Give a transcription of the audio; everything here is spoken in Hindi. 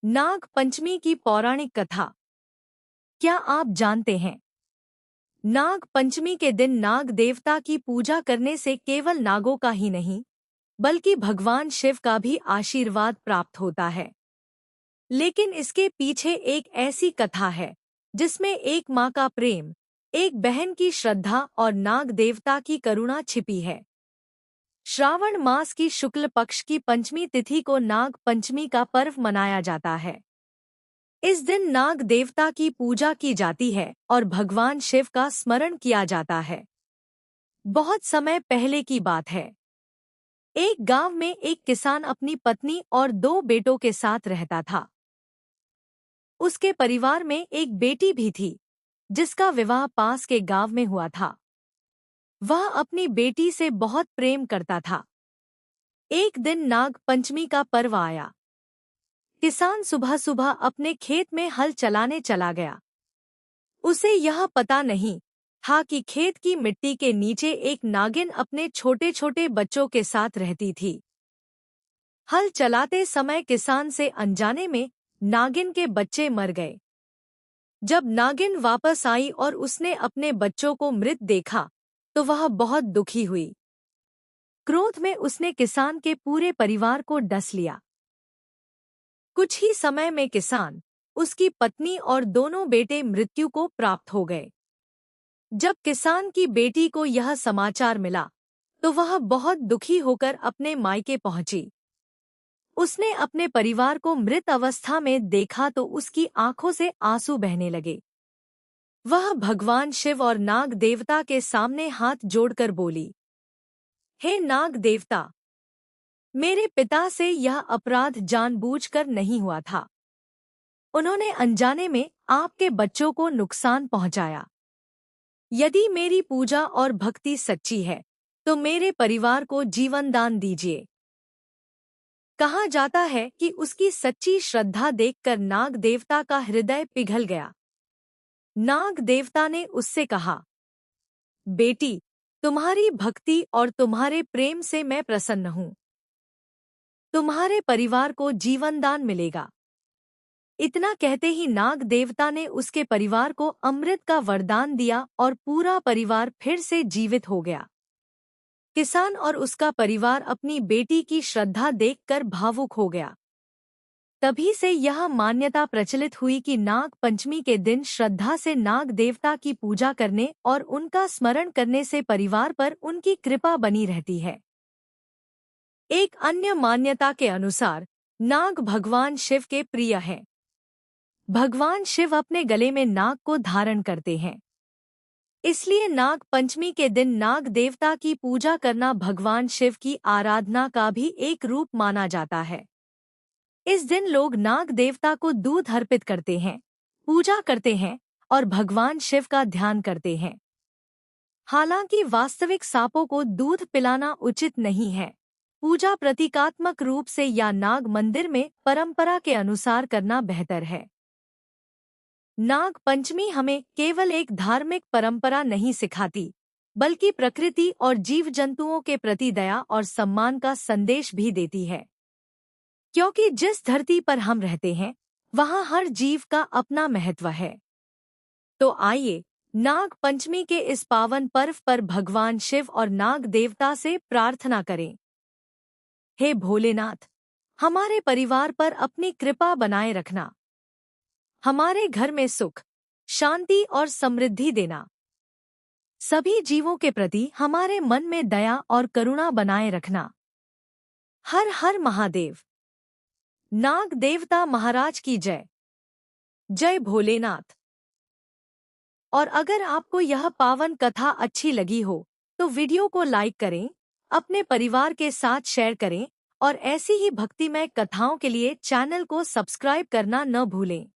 नाग पंचमी की पौराणिक कथा। क्या आप जानते हैं? नाग पंचमी के दिन नाग देवता की पूजा करने से केवल नागों का ही नहीं, बल्कि भगवान शिव का भी आशीर्वाद प्राप्त होता है। लेकिन इसके पीछे एक ऐसी कथा है जिसमें एक माँ का प्रेम, एक बहन की श्रद्धा और नाग देवता की करुणा छिपी है। श्रावण मास की शुक्ल पक्ष की पंचमी तिथि को नाग पंचमी का पर्व मनाया जाता है। इस दिन नाग देवता की पूजा की जाती है और भगवान शिव का स्मरण किया जाता है। बहुत समय पहले की बात है। एक गांव में एक किसान अपनी पत्नी और 2 बेटों के साथ रहता था। उसके परिवार में एक बेटी भी थी, जिसका विवाह पास के गांव में हुआ था। वह अपनी बेटी से बहुत प्रेम करता था। एक दिन नाग पंचमी का पर्व आया। किसान सुबह सुबह अपने खेत में हल चलाने चला गया। उसे यह पता नहीं था कि खेत की मिट्टी के नीचे एक नागिन अपने छोटे छोटे बच्चों के साथ रहती थी। हल चलाते समय किसान से अनजाने में नागिन के बच्चे मर गए। जब नागिन वापस आई और उसने अपने बच्चों को मृत देखा, तो वह बहुत दुखी हुई। क्रोध में उसने किसान के पूरे परिवार को डस लिया। कुछ ही समय में किसान, उसकी पत्नी और दोनों बेटे मृत्यु को प्राप्त हो गए। जब किसान की बेटी को यह समाचार मिला, तो वह बहुत दुखी होकर अपने मायके पहुंची। उसने अपने परिवार को मृत अवस्था में देखा तो उसकी आंखों से आंसू बहने लगे। वह भगवान शिव और नाग देवता के सामने हाथ जोड़कर बोली, हे नाग देवता, मेरे पिता से यह अपराध जानबूझकर नहीं हुआ था। उन्होंने अनजाने में आपके बच्चों को नुकसान पहुंचाया। यदि मेरी पूजा और भक्ति सच्ची है, तो मेरे परिवार को जीवन दान दीजिए। कहा जाता है कि उसकी सच्ची श्रद्धा देखकर नाग देवता का हृदय पिघल गया। नाग देवता ने उससे कहा, बेटी, तुम्हारी भक्ति और तुम्हारे प्रेम से मैं प्रसन्न हूँ। तुम्हारे परिवार को जीवन दान मिलेगा। इतना कहते ही नाग देवता ने उसके परिवार को अमृत का वरदान दिया और पूरा परिवार फिर से जीवित हो गया। किसान और उसका परिवार अपनी बेटी की श्रद्धा देखकर भावुक हो गया। तभी से यह मान्यता प्रचलित हुई कि नाग पंचमी के दिन श्रद्धा से नाग देवता की पूजा करने और उनका स्मरण करने से परिवार पर उनकी कृपा बनी रहती है। एक अन्य मान्यता के अनुसार नाग भगवान शिव के प्रिय हैं। भगवान शिव अपने गले में नाग को धारण करते हैं। इसलिए नाग पंचमी के दिन नाग देवता की पूजा करना भगवान शिव की आराधना का भी एक रूप माना जाता है। इस दिन लोग नाग देवता को दूध अर्पित करते हैं, पूजा करते हैं और भगवान शिव का ध्यान करते हैं। हालांकि वास्तविक सांपों को दूध पिलाना उचित नहीं है। पूजा प्रतीकात्मक रूप से या नाग मंदिर में परंपरा के अनुसार करना बेहतर है। नाग पंचमी हमें केवल एक धार्मिक परंपरा नहीं सिखाती, बल्कि प्रकृति और जीव जंतुओं के प्रति दया और सम्मान का संदेश भी देती है। क्योंकि जिस धरती पर हम रहते हैं, वहाँ हर जीव का अपना महत्व है। तो आइए नाग पंचमी के इस पावन पर्व पर भगवान शिव और नाग देवता से प्रार्थना करें। हे भोलेनाथ, हमारे परिवार पर अपनी कृपा बनाए रखना। हमारे घर में सुख, शांति और समृद्धि देना। सभी जीवों के प्रति हमारे मन में दया और करुणा बनाए रखना। हर हर महादेव। नाग देवता महाराज की जय। जय भोलेनाथ। और अगर आपको यह पावन कथा अच्छी लगी हो, तो वीडियो को लाइक करें, अपने परिवार के साथ शेयर करें और ऐसी ही भक्तिमय कथाओं के लिए चैनल को सब्सक्राइब करना न भूलें।